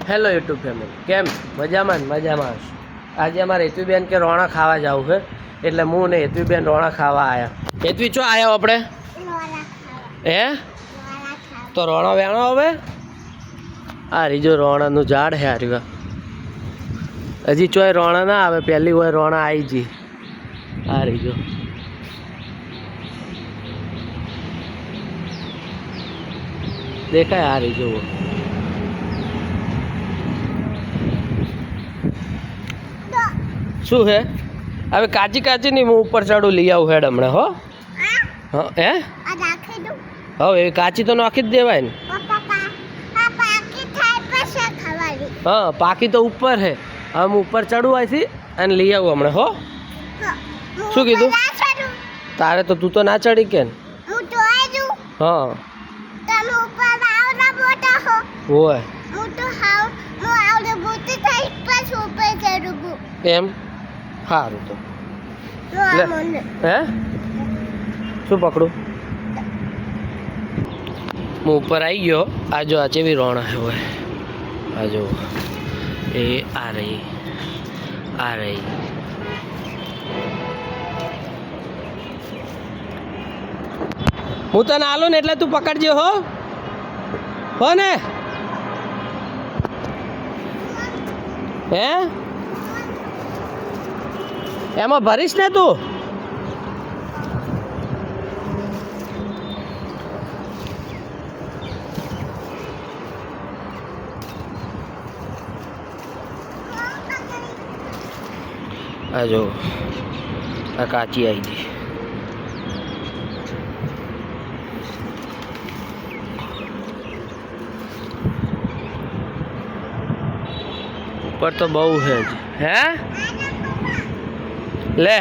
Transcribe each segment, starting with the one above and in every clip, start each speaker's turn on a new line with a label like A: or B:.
A: Hello YouTube family, કેમ મજામાં ને મજામાં હશે? આજે અમારે હેતવીબેન કે રોણા ખાવા જવું છે, એટલે હું ને હેતવીબેન રોણા ખાવા આવ્યા. હેતવી ચો આવ્યા આપણે? હે તો રોણા વેણો હવે આ રીજો રોણાનું ઝાડ હે હાર્યું. હજી ચોય રોણા ના આવે, પહેલી હોય રોણા આવી જી. આ રીજો દેખાય, આ રીજો શું હે? હવે કાચી કાચી નહીં, હું ઉપર ચડું લઈ આવું હેડ હમણાં. હો હે હવે એવી કાચી તો નાખી જ દેવાય ને. હા પાકી તો ઉપર હે. હવે હું ઉપર ચડું આથી અને લઈ આવું હમણાં. હો શું કીધું તારે? તો તું તો ના ચડી કે? હા હોય એમ સારું. તો હે શું પકડું? હું ઉપર આવી ગયો. આ જો આ ચેવી રોણા હે હોય. આ જો એ આ રહી, આ રહી. હું તને આલું ને એટલે તું પકડજો. હો ને? હે એમાં ભરીશ ને તું? આ જો આ કાચી આવી ગઈ. ઉપર તો બહુ છે જ. હે લે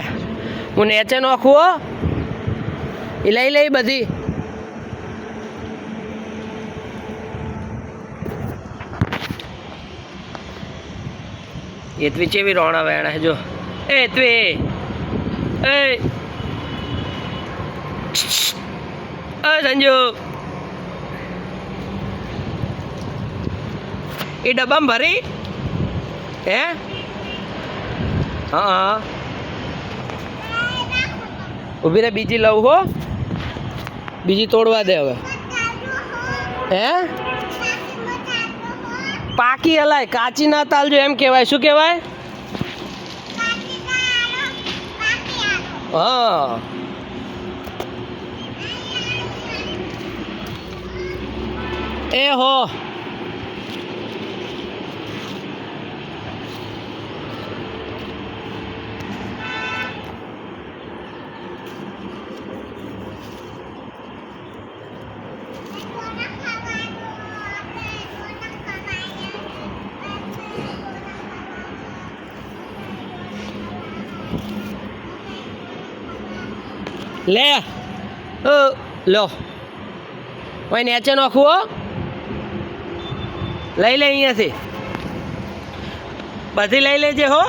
A: હું નેચે નાખું. હો એ લઈ લઈ બધી. એતવી ચેવી રોણા વેણા હે જો. એ એતવી એ સંજુ એ ડબ્બામાં ભરી. હે હા ઊભી રે, બીજી લઉં. હો બીજી તોડવા દે હવે. હે પાકી હલાય, કાચી ના તાલજો એમ કહેવાય. શું કહેવાય? હા એ હો લે લો ભાઈ નેચે નાખવું. હો લઈ લે, અહીંયાથી બધી લઈ લેજે. હો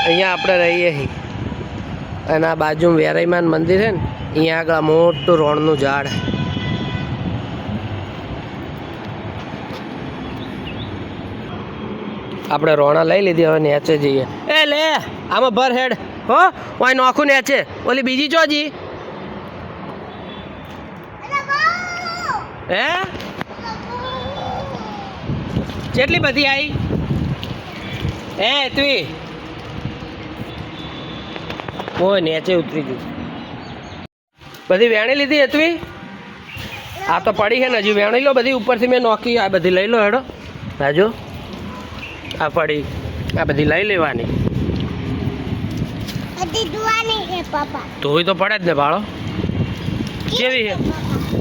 A: અહીંયા આપણે રહીએ છીએ અને આ બાજુમાં વેરાઈમાન મંદિર છે ને, અહીંયા આગળ મોટું રોણનું ઝાડ. આપણે રોણા લઈ લીધી, હવે નેચે જઈએ. એ લે આમાં ભર હેડ. હો ઓય નોખું નેચે. ઓલી બીજી ચોજી હે કેટલી બધી આવી? હે તું ઓય નેચે ઉતરી ગયું. બધી વેણી લીધી હતી? આ તો પડી છે ને, હજી વેણી લો બધી. ઉપરથી મેં નોખી. આ બધી લઈ લો હેડો. હાજો આ પડી, આ બધી લઈ લેવાની. ધોઈ તો પડે જ ને ભાળો. કેવી છે?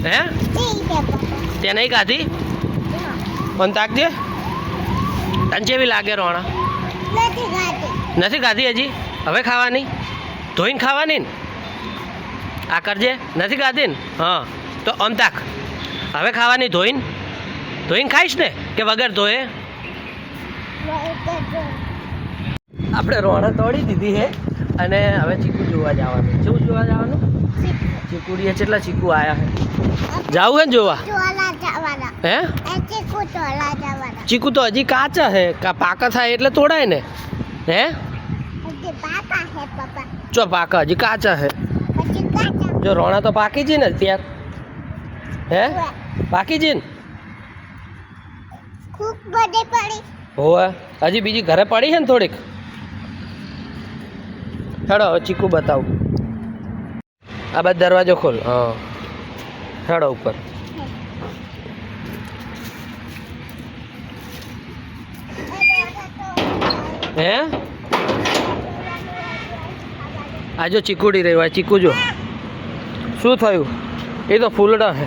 A: હે તે નહીં ખાધી? પણ તાકજે. તને કેવી લાગે રોણા? નથી ખાધી હજી? હવે ખાવાની? ધોઈને ખાવાની ને? આ કરજે. નથી ખાધી ને? હા તો આમ તાક. હવે ખાવાની ધોઈને? ધોઈને ખાઈશ ને કે વગર ધોયે? આપણે રોણા તોડી દીધી છે અને હવે ચીકુ જોવા જવાનું. શું જોવા જવાનું? ચીકુડીએ કેટલા ચીકુ આયા છે? જાવું હે ને જોવા? હે? ચીકુ તો હજી કાચા છે, પાકા થાય એટલે તોડાય ને. હે? ચો પાકા હજી કાચા છે. જો રોણા તો પાકી છે ને ત્યાં. હે? પાકી છે ને? હોવે હજી બીજી ઘરે પડી છે ને થોડીક. હેડો હવે ચીકુ બતાવું. આ બાદ દરવાજો ખોલ. હા હેડો ઉપર. હે આ જો ચીકુડી રહ્યું. આ ચીકુ જો શું થયું? એ તો ફૂલડા છે.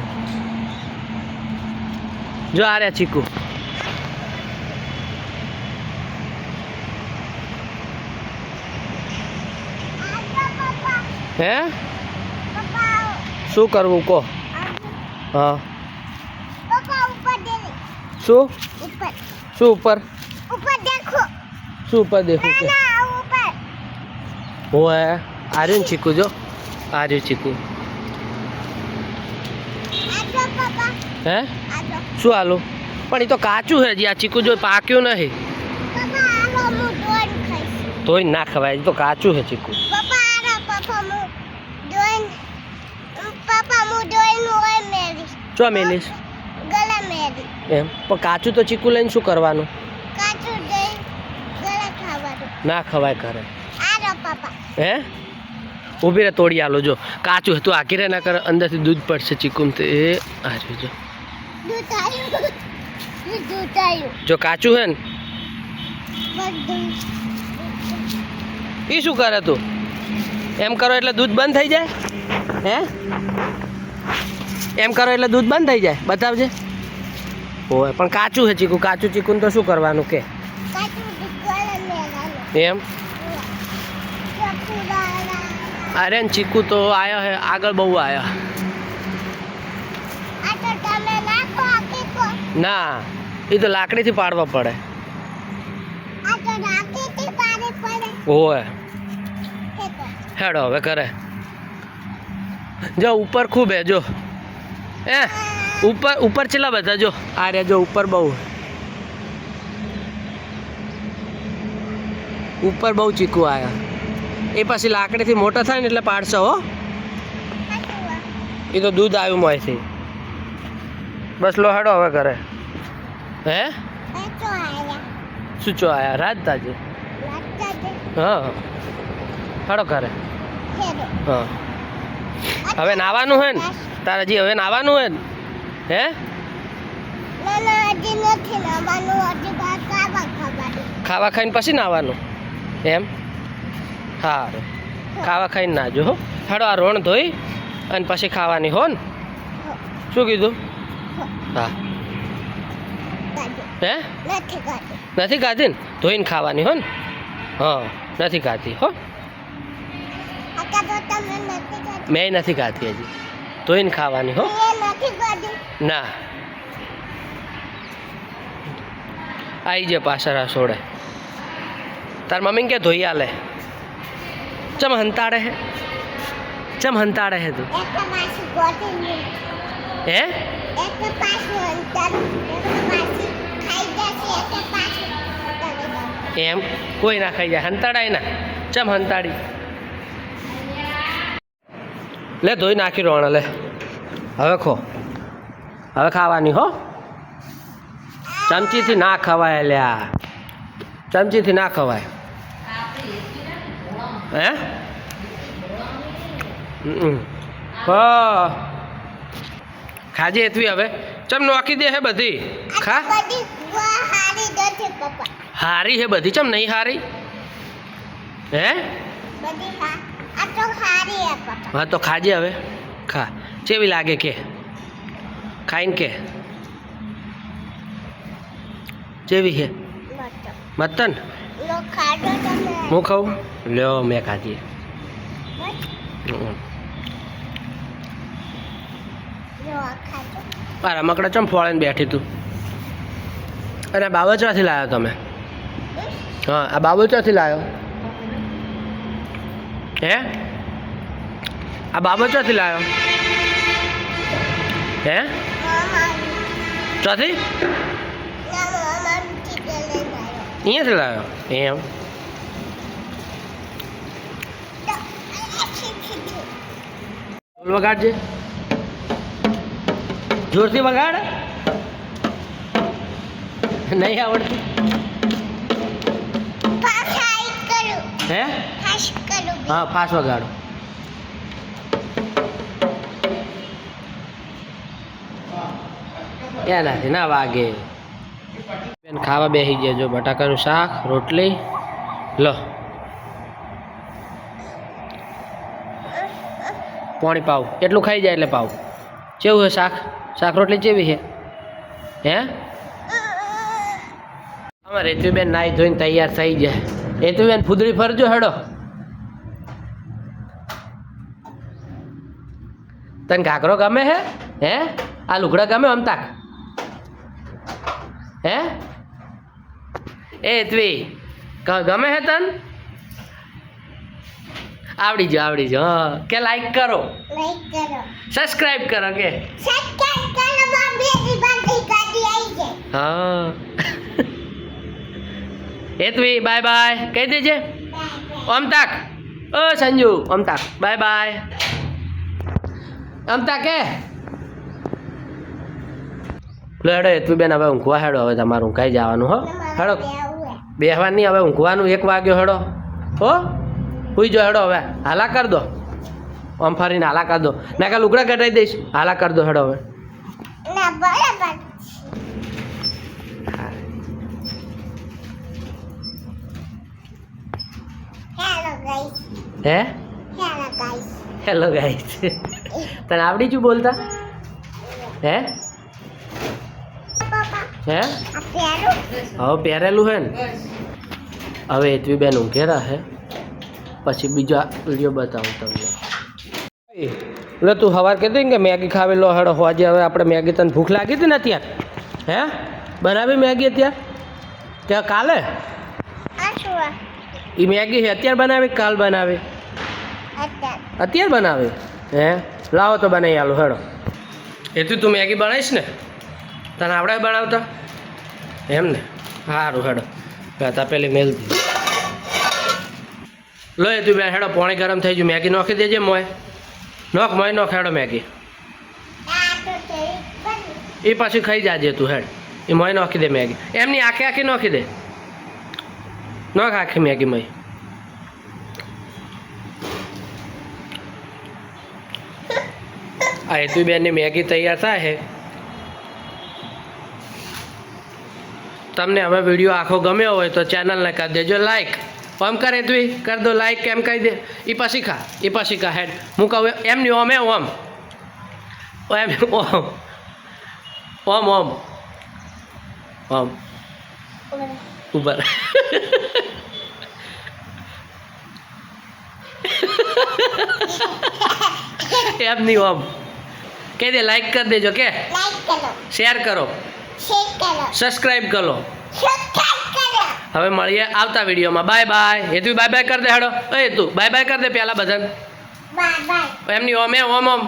A: જો આ રહ્યા ચીકુ. હે શું કરવું કહો? હા શું શું ઉપર શું ઉપર દેખું કે હું આર્યું ને ચીકુ જો આર્યું ચીકુ. હે શું હાલું? પણ એ તો કાચું છે હજી. આ ચીકુ જો પાક્યું નહીં તોય ના ખવાય. તો કાચું છે ચીકુ. ચો મેલીશ એમ? પણ કાચું તો ચીકુ લઈને શું કરવાનું? ના ખવાય કરે. હે ઊભી રે તોડી આલો. જો કાચું હતું આખી રે ના કરે અંદરથી દૂધ પડશે ચીકુ. એ હાર્યું જો જો કાચું હે ને. એ શું કરે તું? એમ કરો એટલે દૂધ બંધ થઈ જાય? હે એમ કરો એટલે દૂધ બંધ થઈ જાય? બતાવજે. હોય પણ કાચું છે ચીકુ. કાચું ચીકુને તો શું કરવાનું કે? એમ અરે ને ચીકુ તો આયા હે આગળ બહુ આયા. ના એ તો લાકડીથી પાડવા પડે. હોય હેડો હવે કરે. જો ઉપર ખૂબ હે જો. હે ઉપર ઉપર ચેલા બધા જો આ રે જો ઉપર બહુ. ઉપર બહુ ચીકુ આયા. એ પછી લાકડીથી મોટા થાય ને એટલે પાડશો હો. એ તો દૂધ આવ્યું મોંથી. બસ લો હેડો હવે કરે. હે શું ચો આયા? રાત તાજે. હા હેડો કરે. હા હવે નાવાનું હે ને તારે? હજી હવે નાવાનું હે ને? હે ખાવા ખાઈને પછી નાવાનું એમ? સારું ખાવા ખાઈને નાજો હો. હેડો આ રોણ ધોઈ અને પછી ખાવાની હો ને? શું કીધું? હા હે નથી ખાધી ને? ધોઈને ખાવાની હો ને? હા નથી ખાધી હો. મેં નથી ખાધી હજી. ધોઈને ખાવાની હો. ના આવી જાય પાછળ આ સોડે. તાર મમ્મીને કે ધોઈ આલે. ચમ હંતાડે હે? ચમ હંતાડે હે તું? હે એમ કોઈ ના ખાઈ જાય. હંતાડાય ના. ચમ હંતાડી? લે ધોઈ નાખી રોણ. લે હવે ખો. હવે ખાવાની હો. ચમચીથી ના ખવાય. લ્યા ચમચીથી ના ખવાય. હે હા ખાજે એતવી હવે. ચમ નોખી દે હે બધી. ખા હારી હે બધી. ચમ નહીં હારી? હે હા તો ખાજે હવે. ખા. ચેવી લાગે કે? ખાઈને કે ચેવી હે? મતન હું ખાઉં? લ્યો મેં ખાધી. આ રમકડા ચમ ફોળીને બેઠી તું? અને બાબચવાથી લાવ્યો તમે? હા આ બાબુ ચોથી લાવ્યો હે આ બાબુ ચોથી લાવ્યો હે ચોથી અહીંયાથી લાવ્યો એમ ઢોલ વગાડજે જોરથી વગાડ નહીં આવડતું હે હા ફાસ્ટ વગાડો એનાથી ના વાગે બેન ખાવા બેસી જાય જો બટાકાનું શાક રોટલી લો પાણી પાવ એટલું ખાઈ જાય એટલે પાવ કેવું છે શાક રોટલી કેવી છે હે અમારે હેતુબેન નાહી ધોઈને તૈયાર થઈ જાય હેતુબેન ફૂદડી ફરજો હેડો તને ઘાઘરો ગમે હે હે આ લુગડા ગમે અમતાક હે એ હેતવી ગમે હે તન આવડી જો હા કે લાઈક કરો સબસ્ક્રાઇબ કરો કે હા હેતવી બાય બાય કહી દેજે અમતાક ઓ સંજુ અમતાક બાય બાય અમતાક કે લો હેડો હેતવી બેન હવે ઊંઘવા હેડો હવે તમારું ઊંઘાઈ જવાનું હો હેડો બેહવાનું નહીં હવે ઊંઘવાનું 1 વાગ્યો હેડો હો હુઈ જો હેડો હવે હાલા કર દો આમ ફરીને હાલા કર દો ના કે લુગડા કઢાઈ દઈશ હાલા કર દો હેડો હવે હે હેલો ગાઈસ તને આવડી છું બોલતા હે હે હવે પહેરેલું હે ને હવે હેતવી બેન ઊંઘેરા હે પછી બીજા વિડીયો બતાવું તમને એટલે તું સવાર કહેતી ને કે મેગી ખાવી લો હેડો હોજે હવે આપણે મેગી તને ભૂખ લાગી હતી ને અત્યારે હે બનાવી મેગી અત્યારે ત્યાં કાલે એ મેગી છે અત્યારે બનાવી કાલ બનાવી અત્યારે બનાવી હે લાવો તો બનાવી આલું હેડો એથી તું મેગી બનાવીશ ને તને આવડે બનાવતા એમ ને સારું હેડો કહેતા પેલી મેલતી લો એ તું બેન હેડો પાણી ગરમ થઈ ગયું મેગી નાખી દેજે મોય નોખ હેડો મેગી એ પાછી ખાઈ જાજે તું હેડ એ મોય નાખી દે મેગી એમની આખી નાખી દે નાખ આખી મેગી મય આ હેતુ બેનની મેગી તૈયાર થાય છે તમને હવે વિડીયો આખો ગમ્યો હોય તો ચેનલને કરી દેજો લાઈક ઓમ કરે તું કર દો લાઈક કેમ કહી દે એ પછી ખા હેડ હું કહું એમ નહીં ઓમ એમ ઓમ ઉપર એમ નહીં ઓમ કહી દે લાઈક કરી દેજો કે શેર કરો સબસ્ક્રાઈબ કરો હવે મળીએ આવતા વિડીયોમાં બાય બાય હેતુ બાય બાય કરી દે હેડો એ તું બાય બાય કરી દે પહેલાં બધાને એમની ઓમ